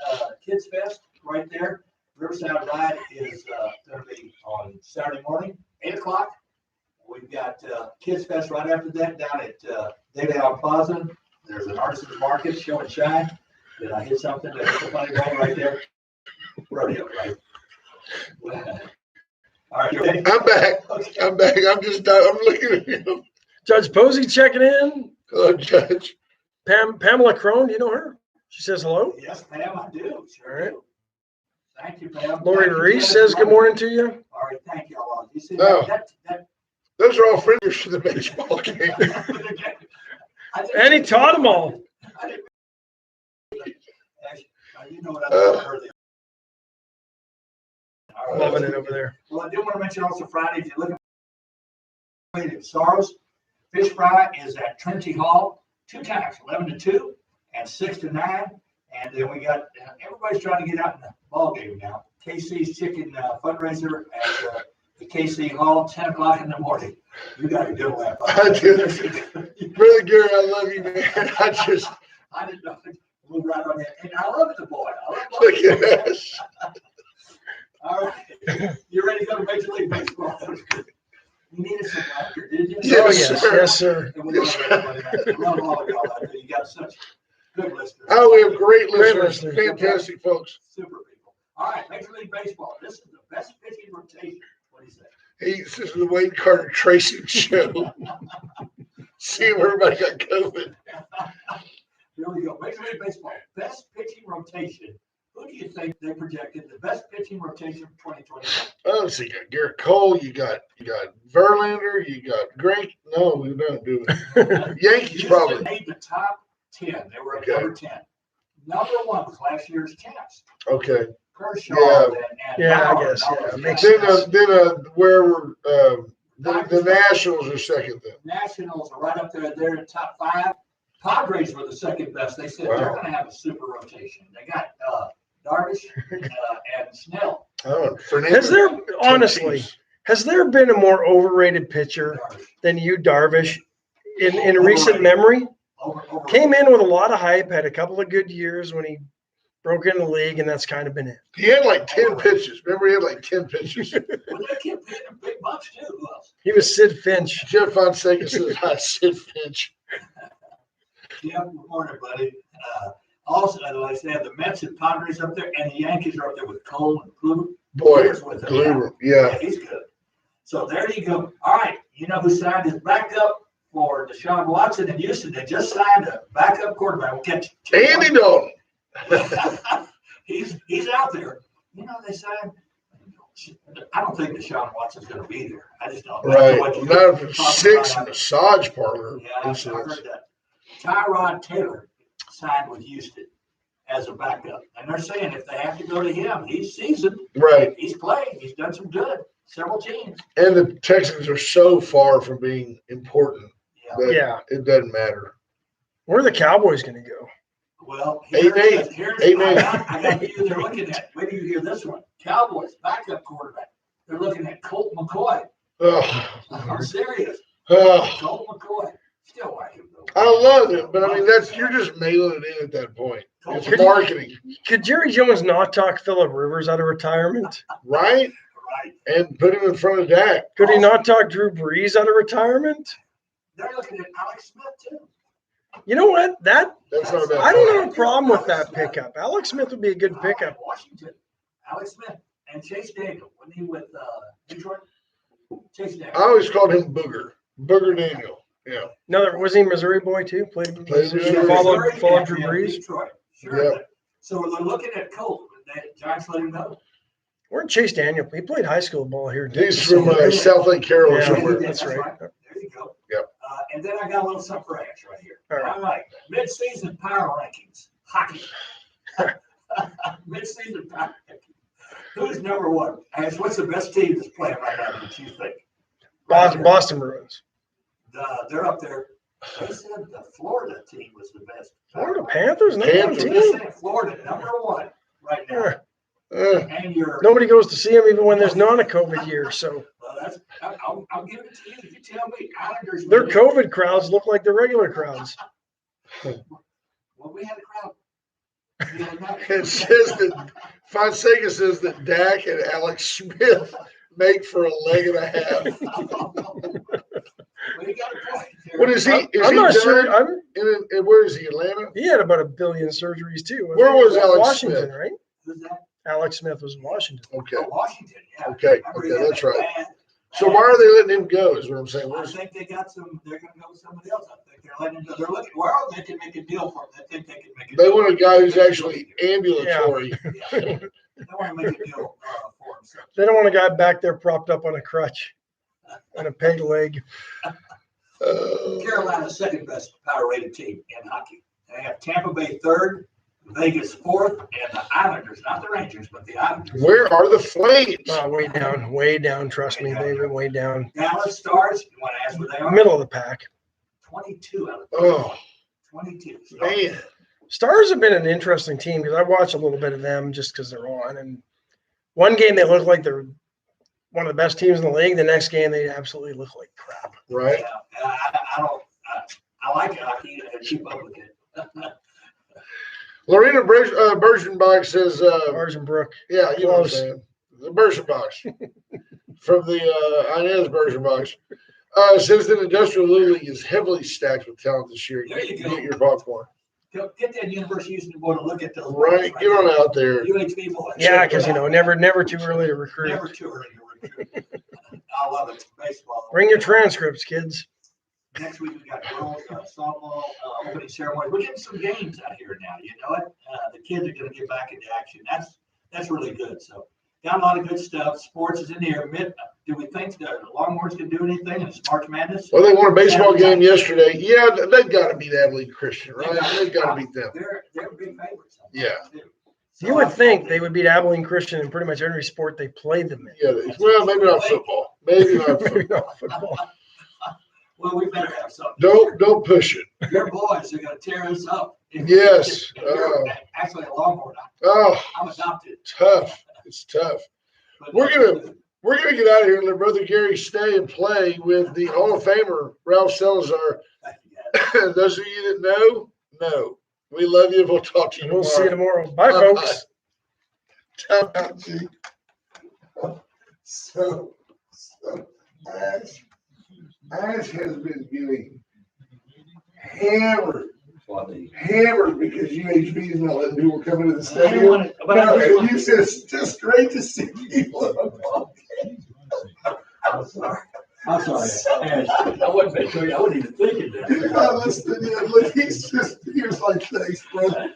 Kids Fest, right there. Riverside Ride is going to be on Saturday morning, 8 o'clock. We've got Kids Fest right after that down at David Allen Plaza. There's an artisan's market, show and shine. Did I hit something? Did I hit the funny bone right there? Rodeo, right? All right, you ready? I'm back. Okay. I'm back. I'm looking at him. Judge Posey checking in. Hello, Judge. Pamela Crone, do you know her? She says hello. Yes, ma'am, I do. Sure All right. do. Thank you, Pam. Lori Thank you, Reese Dennis. says good morning to you. All right, thank you all. You see Oh. that Those are all friends to the baseball game. I think- And he taught them all. I didn't- You know what I heard. All right. Loving it over there. Well, I do want to mention also Friday, if you're looking for Sorrows, fish fry is at Trinity Hall 2 times, 11 to 2 and 6 to 9. And then we got, everybody's trying to get out in the ball game now. KC's Chicken fundraiser at the KC Hall, 10 o'clock in the morning. You got to do that. I do. Brother Gary, I love you, man. I didn't know. Move right on that. And I love the boy. I love Look the at us. All right. You ready to go to Major League Baseball? You needed some laughter, did you? Yes, Oh, yes. sir. Yes, sir. And we love everybody, man. We love all of y'all out there. You got such good listeners. Oh, we have great Great listeners. listeners. Fantastic folks. Super people. All right, Major League Baseball. This is the best pitching rotation. What do you say? This is the Wade Carter tracing show. See if everybody got COVID. Here we go. Major League Baseball. Best pitching rotation. Who do you think they projected the best pitching rotation for 2020? Oh, so you got Garrett Cole, you got Verlander, you got Greg. No, we don't do it. Yankees Houston probably. made the top 10. They were at Okay. number 10. Number 1 was last year's champs. Okay. Kershaw Yeah. and Yeah, I Bauer guess, and all yeah, those makes guys. Then wherever the Nationals are second then. Nationals are right up there. They're in top 5. Padres were the second best. They said they're Wow. going to have a super rotation. They got Darvish and Snell. Oh, Fernandez. Has there, honestly, Tatis. has there been a more overrated pitcher Darvish. than you, Darvish, in Overrated. recent memory? Over. Came in with a lot of hype, had a couple of good years when he broke in the league, and that's kind of been it. He had like 10 pitches. Remember, he had like 10 pitches. Well, they kept hitting big bucks too. Who else? He was Sid Finch. Jeff Fonseca says, "Hi, Sid Finch." Yeah, good morning, buddy. Also, like I said, the Mets and Padres up there, and the Yankees are up there with Cole and Kluber. Boy, Kluber's with them, Kluber. Yeah. he's good. So there you go. All right, you know who signed his backup for Deshaun Watson in Houston? They just signed a backup quarterback. We'll catch Andy Dalton. he's out there. You know they signed. I don't think Deshaun Watson's going to be there. I just don't. Right. What you Not for talking 6 about. massage parlor Yeah, I incidents. heard that. Tyrod Taylor signed with Houston as a backup, and they're saying if they have to go to him, he's seasoned. Right. He's played. He's done some good. Several teams. And the Texans are so far from being important Yeah. that Yeah. it doesn't matter. Where are the Cowboys going to go? Well, 8-8. here's 8-8. I got who they're looking at. Wait till you hear this one. Cowboys backup quarterback. They're looking at Colt McCoy. Oh, I'm serious. oh. Colt McCoy. Still like him though. I love it, but I mean, you're just mailing it in at that point. It's Could you- marketing, Could Jerry Jones not talk Phillip Rivers out of retirement? right? Right. And put him in front of Dak. Could he not talk Drew Brees out of retirement? They're looking at Alex Smith too. You know what? That's That's not a bad. I don't point. have a problem with that pickup. Alex Smith would be a good pickup. Washington. Alex Smith and Chase Daniel. Wasn't he with Detroit? Chase Daniel. I always called him Booger. Booger Daniel. Yeah. Another was he a Missouri boy too? Played Missouri. followed Missouri Drew and Brees. Detroit. Sure. Yeah. So they're looking at Colt. Giants let him know. Where'd Chase Daniel? He played high school ball here. He's from South Lake Carroll or Yeah. somewhere. That's right. There you go. Yep. And then I got a little something for Ash right here. All right. All right. Mid-season power rankings. Hockey. Mid-season power rankings. Who's number 1? Ash, what's the best team that's playing right now that you think? Boston Bruins. They're up there. They said the Florida team was the best. Florida Panthers, number one Panthers. I'm just team. saying Florida, number 1 right now. Yeah. And you're Nobody goes to see him even when there's not a COVID year. So well, I'll give it to you. If you tell me Islanders. their COVID crowds look like the regular crowds. Well, we had a crowd. the other night. It says that Fonseca says that Dak and Alex Smith make for a leg and a half. Well, you got a point there. What is he? Is I'm he not done? sure. In where is he? Atlanta? He had about 1 billion surgeries too. wasn't Where he? was Alex Washington, Smith? right? Who's that? Alex Smith was in Washington. Okay. Oh, Washington. Yeah. Okay. Remember he Okay. had That's that right. bad- So bad- why are they letting him go? Is what I'm saying. I Where's, think they got some. They're going to go with somebody else. I think they're letting him go. They're looking. Well, they can make a deal for him. They think they can make a they deal. want a guy who's actually ambulatory. Yeah. They want to make a deal for him. So, They don't want a guy back there propped up on a crutch and a peg leg. Carolina's second best power rated team in hockey. They have Tampa Bay third, Vegas fourth, and the Islanders, not the Rangers, but the Islanders. Where are the Flames? Way down. Trust me, baby, way down. Dallas Stars, you want to ask where they are? Middle of the pack. 22 out of Oh 22. man, Stars have been an interesting team because I watch a little bit of them just because they're on. And one game they look like they're one of the best teams in the league. The next game they absolutely look like crap. right? Yeah, I like hockey and keep up with it. Lorena Bergenbach says, Arzenbrook. yeah, you know what I'm Close. saying. The Bergenbach from the Inez Bergenbach says that Industrial Little League is heavily stacked with talent this year. There you go. Get your popcorn. Get that University of Houston boy to look at those. Right, get on out there. UHB boy. Yeah, because never too early to recruit. Never too early to recruit. I love it. Baseball. Bring your transcripts, kids. Next week we got girls softball opening ceremony. We're getting some games out here now. You know it. The kids are going to get back into action. That's really good. So got a lot of good stuff. Sports is in the air. Do we think the Longhorns can do anything in this March Madness? Well, they won a baseball game yesterday. Yeah, they've got to beat Abilene Christian, right? They've got to beat them. They're big favorites. Yeah. So You would think they would beat Abilene Christian in pretty much every sport they played them in. Yeah, well, maybe not football. Maybe not Maybe football. not football. Well, we better have something. Don't push it. Your boys are going to tear us up. Yes. If you're actually a Longhorn. Oh, I'm adopted. tough. It's tough. But We're gonna get out of here and let Brother Gary stay and play with the Hall of Famer Ralph Salazar. Those of you that know, we love you. We'll talk to you We'll see you tomorrow. tomorrow. Bye, folks. Time out, G. So Ash has been getting hammered because UHB is not letting people come into the stadium. And you said it's just great to see people in a podcast. I'm sorry. Ash, I wasn't even thinking that. You're not listening to him. Look, he was like, thanks, brother.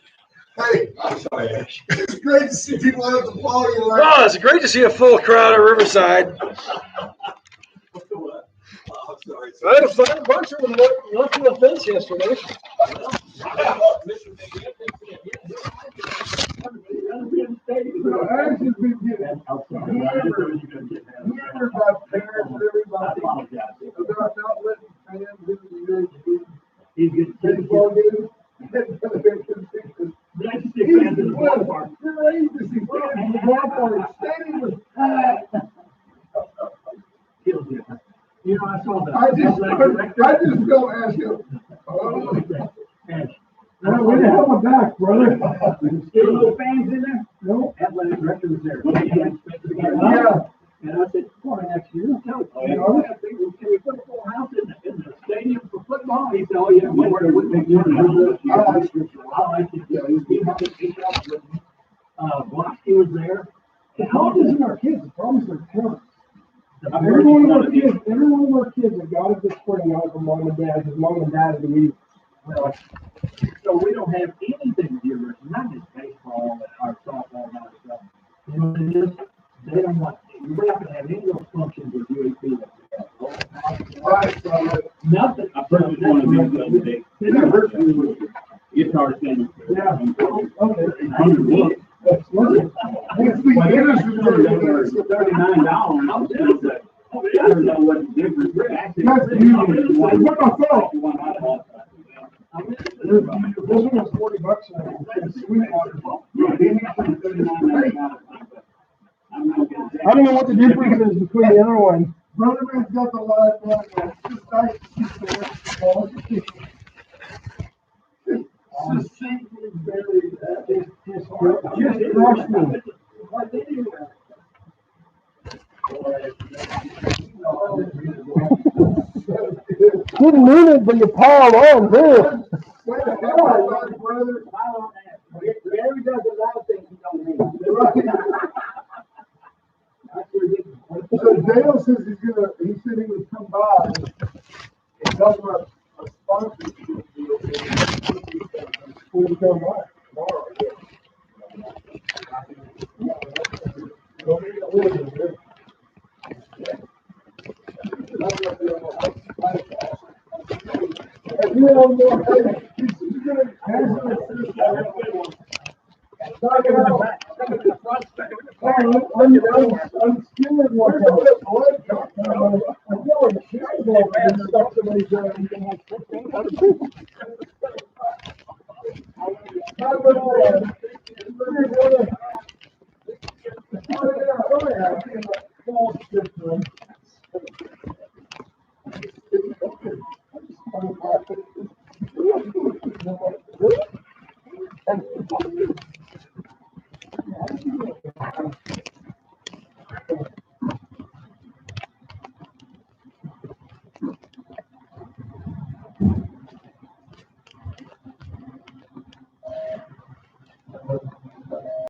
Hey, I'm sorry, Ash. it's great to see people out at the party. Oh, it's great to see a full crowd at Riverside. I'm sorry. I had a fun bunch of them left on the fence yesterday. Ash has been getting hammered by parents and everybody about not letting fans into the UHB baseball games. You're ready to see fans in the ballpark. Stadium was packed. You know, I saw that. I just don't ask him. We didn't have my back, brother. Still no fans in there? No. Athletic director was there. Yeah. And I said, boy, next year, can we put a full house in the stadium for football? He said, oh, yeah, we were with me. I like it. Yeah, he helped us with me. Blonsky was there. The problem isn't our kids, the problem is their parents. Every one of our kids that got a good sporting out from mom and dad, because mom and dad are the leaders. So we don't have anything with university, not just baseball and our softball and all that stuff. You know what it is? They don't want, we're not gonna have any of those functions with UAP that we have. Right. Nothing. I purchased one of these the other day. Guitar stand. Yeah. $100. It's the Guinness Recording Guinness. $39. I don't know what the difference is. That's beautiful. What I thought. This one was $40 and Sweetwater. I don't know what the difference is between the other one. Brother Man's got the live one. It's just nice to see the ball. Succinctly buried just crushed me. Didn't mean it, but you piled on, too. Wait a minute, brother. Barry does a lot of things he don't mean. So Dale says he said he would come by and tell him a sponsorship deal. Before we come by tomorrow. If you want more, he's gonna I'm skilled one time. I feel like a shit ball and stuff somebody's